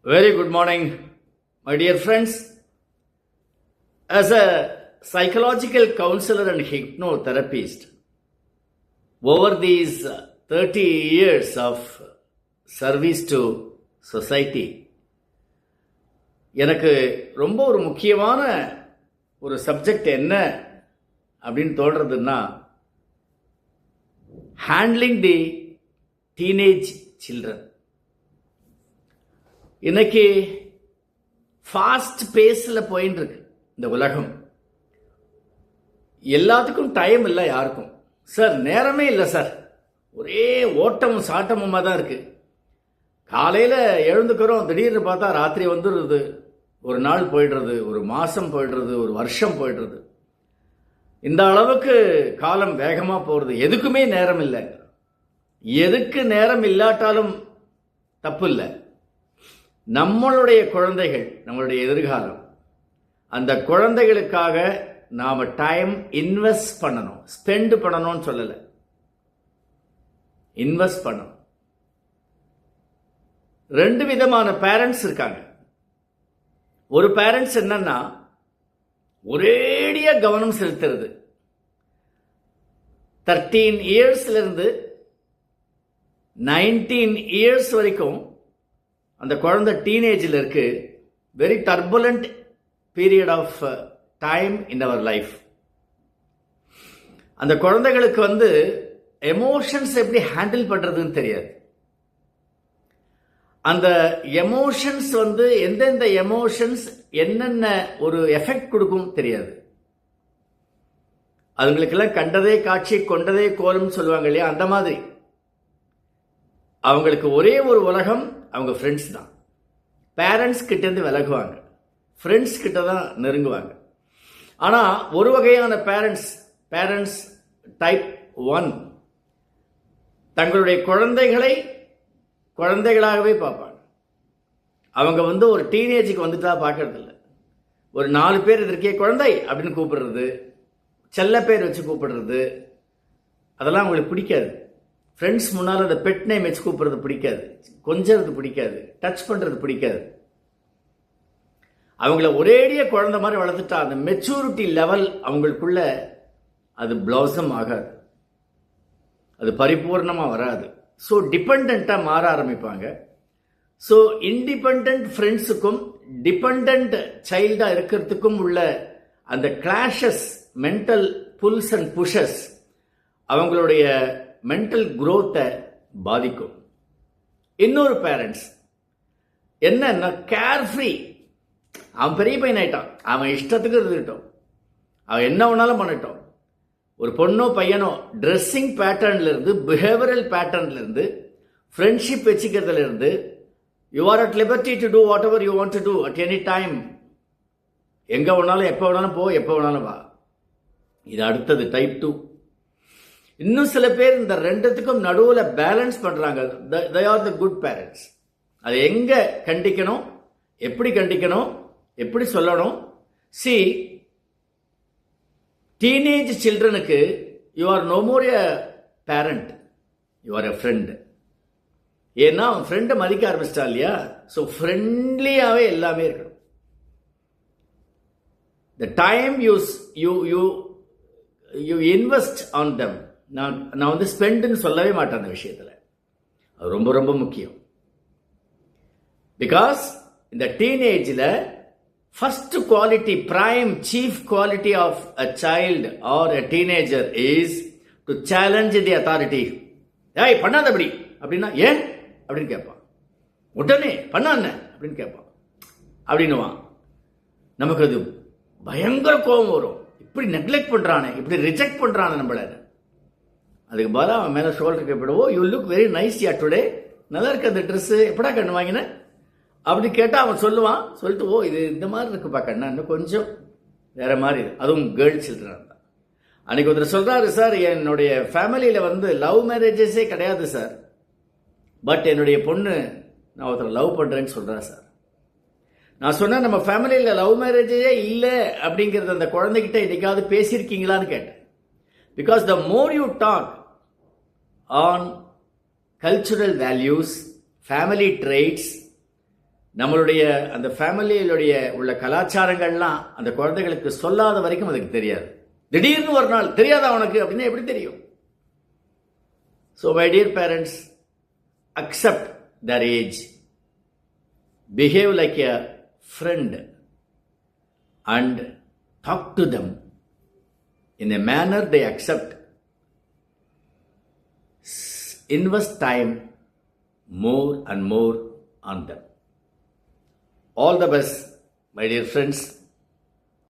Very good morning, my dear friends. As a psychological counselor and hypnotherapist, over these 30 years of service to society, எனக்கு ரொம்ப ஒரு முக்கியமான ஒரு subject என்ன அப்படின்னு தோன்றதுன்னா, ஹேண்ட்லிங் தி டீனேஜ் சில்ட்ரன். இன்னைக்கு ஃபாஸ்ட் பேஸில் போயின்னு இருக்கு இந்த உலகம். எல்லாத்துக்கும் டைம் இல்லை யாருக்கும். சார் நேரமே இல்லை சார், ஒரே ஓட்டமும் சாட்டமுமாக தான் இருக்கு. காலையில் எழுந்துக்கிறோம், திடீர்னு பார்த்தா ராத்திரி வந்துடுறது, ஒரு நாள் போயிடுறது, ஒரு மாதம் போயிடுறது, ஒரு வருஷம் போயிடுறது. இந்த அளவுக்கு காலம் வேகமாக போகிறது. எதுக்குமே நேரம் இல்லை. எதுக்கு நேரம் இல்லாட்டாலும் தப்பு இல்லை. நம்மளுடைய குழந்தைகள் நம்மளுடைய எதிர்காலம். அந்த குழந்தைகளுக்காக நாம் டைம் இன்வெஸ்ட் பண்ணணும். ஸ்பெண்ட் பண்ணணும்னு சொல்லலை, இன்வெஸ்ட் பண்ணணும். ரெண்டு விதமான பேரண்ட்ஸ் இருக்காங்க. ஒரு பேரண்ட்ஸ் என்னன்னா, ஒரேடியா கவனம் செலுத்துறது. 13 இயர்ஸ்ல இருந்து 19 இயர்ஸ் வரைக்கும் அந்த குழந்தை டீனேஜில் இருக்கு. Very turbulent period of time in our life. அந்த குழந்தைகளுக்கு எமோஷன்ஸ் எப்படி ஹேண்டில் பண்றதுன்னு தெரியாது. அந்த எமோஷன்ஸ் எந்தெந்த எமோஷன்ஸ் என்னென்ன ஒரு எஃபெக்ட் கொடுக்கும் தெரியாது. அதுங்களுக்கெல்லாம் கண்டதே காட்சி கொண்டதே கோலம் சொல்லுவாங்க இல்லையா, அந்த மாதிரி அவங்களுக்கு ஒரே ஒரு உலகம் அவங்க ஃப்ரெண்ட்ஸ் தான். பேரண்ட்ஸ் கிட்டேருந்து விலகுவாங்க, ஃப்ரெண்ட்ஸ் கிட்ட தான் நெருங்குவாங்க. ஆனால் ஒரு வகையான பேரண்ட்ஸ் டைப் 1 தங்களுடைய குழந்தைகளை குழந்தைகளாகவே பார்ப்பாங்க. அவங்க ஒரு டீனேஜுக்கு வந்துட்டா பார்க்கறது இல்லை. ஒரு 4 பேர் இதற்கே குழந்தை அப்படின்னு கூப்பிடுறது, செல்ல பேர் வச்சு கூப்பிடுறது, அதெல்லாம் அவங்களுக்கு பிடிக்காது. ஃப்ரெண்ட்ஸ் முன்னால் அந்த பெட் நேம் வச்சு கூப்பிடுறது பிடிக்காது, கொஞ்சறது பிடிக்காது, டச் பண்ணுறது பிடிக்காது. அவங்கள ஒரேடிய குழந்தை மாதிரி வளர்த்துட்டா அந்த மெச்சூரிட்டி லெவல் அவங்களுக்குள்ள அது பிளாசம் ஆகாது, அது பரிபூர்ணமாக வராது. ஸோ டிபெண்ட்டாக மாற ஆரம்பிப்பாங்க. ஸோ இண்டிபெண்ட் ஃப்ரெண்ட்ஸுக்கும் டிபெண்ட் சைல்டாக இருக்கிறதுக்கும் உள்ள அந்த clashes, mental pulls and pushes அவங்களுடைய மென்டல் குரோத்தை பாதிக்கும். இன்னொரு பேரண்ட்ஸ் என்னன்னா, கேர்ஃப்ரீ. அவன் பெரிய பையன் ஆயிட்டான், அவன் இஷ்டத்துக்கு இருந்துட்டோம், அவன் என்ன வேணாலும் பண்ணட்டும். ஒரு பொண்ணோ பையனோ ட்ரெஸ்ஸிங் பேட்டர்ன்ல இருந்து, பிஹேவியரல் பேட்டர்ன்ல இருந்து, ஃப்ரெண்ட்ஷிப் வச்சுக்கிறதுல இருந்து, you are at liberty to do whatever you want to do at any time. எங்க வேணாலும் எப்போ வேணாலும் போ, எப்போ வேணாலும் வா. இது அடுத்தது டைப் 2. இன்னும் சில பேர் இந்த ரெண்டுத்துக்கும் நடுவில் பேலன்ஸ் பண்றாங்க. they are the good parents. அதை எங்க கண்டிக்கணும், எப்படி கண்டிக்கணும், எப்படி சொல்லணும். see, டீனேஜ் சில்ட்ரனுக்கு you are no more a parent, you are a friend. ஏன்னா அவன் ஃப்ரெண்டை மதிக்க ஆரம்பிச்சிட்டா இல்லையா. ஸோ ஃப்ரெண்ட்லியாகவே எல்லாமே இருக்கணும். The time you invest on them. நான் ஸ்பெண்ட்னு சொல்லவே மாட்டேன் அந்த விஷயத்தில். அது ரொம்ப ரொம்ப முக்கியம். பிகாஸ் இந்த டீனேஜில் first quality, prime chief quality of a child or a teenager is to challenge the authority. ஏய் பண்ணாத அப்படி அப்படின்னா, ஏன் அப்படின்னு கேட்பான். உடனே பண்ணான அப்படின்னு கேட்பான். அப்படின்னுவான். நமக்கு அது பயங்கர கோபம் வரும். இப்படி நெக்லெக்ட் பண்றானே, இப்படி ரிஜெக்ட் பண்றானே நம்மள. அதுக்கு பதிலாக அவன் மேலே ஷோல்டர் கேட்படுவோ, யூ லுக் வெரி நைஸ் யா டுடே, நல்லா இருக்கு அந்த ட்ரெஸ்ஸு, எப்படா கண்ணு வாங்கின அப்படி கேட்டால் அவன் சொல்லுவான். சொல்லிட்டு, ஓ இது இந்த மாதிரி இருக்குப்பா கண்ணா, இன்னும் கொஞ்சம் வேற மாதிரி. அதுவும் கேர்ள் சில்ட்ரன் தான். அன்னைக்கு ஒருத்தர் சொல்றாரு, சார் என்னுடைய ஃபேமிலியில் லவ் மேரேஜஸே கிடையாது சார், பட் என்னுடைய பொண்ணு நான் ஒருத்தர் லவ் பண்றேன்னு சொல்றா சார். நான் சொன்னேன், நம்ம ஃபேமிலியில் லவ் மேரேஜே இல்லை அப்படிங்கிறது அந்த குழந்தைகிட்ட என்னைக்காவது பேசியிருக்கீங்களான்னு கேட்டேன். Because the more you talk on cultural values, family traits, நம்மளுடைய அந்த ஃபேமிலியிலுடைய உள்ள கலாச்சாரங்கள்லாம் அந்த குழந்தைகளுக்கு சொல்லாத வரைக்கும் அதுக்கு தெரியாது. திடீர்னு ஒரு நாள் தெரியாதா உனக்கு அப்படின்னா எப்படி தெரியும்? So my dear parents, accept their age, behave like a friend and talk to them in a manner they accept. Invest time more and more on them. All the best, my dear friends.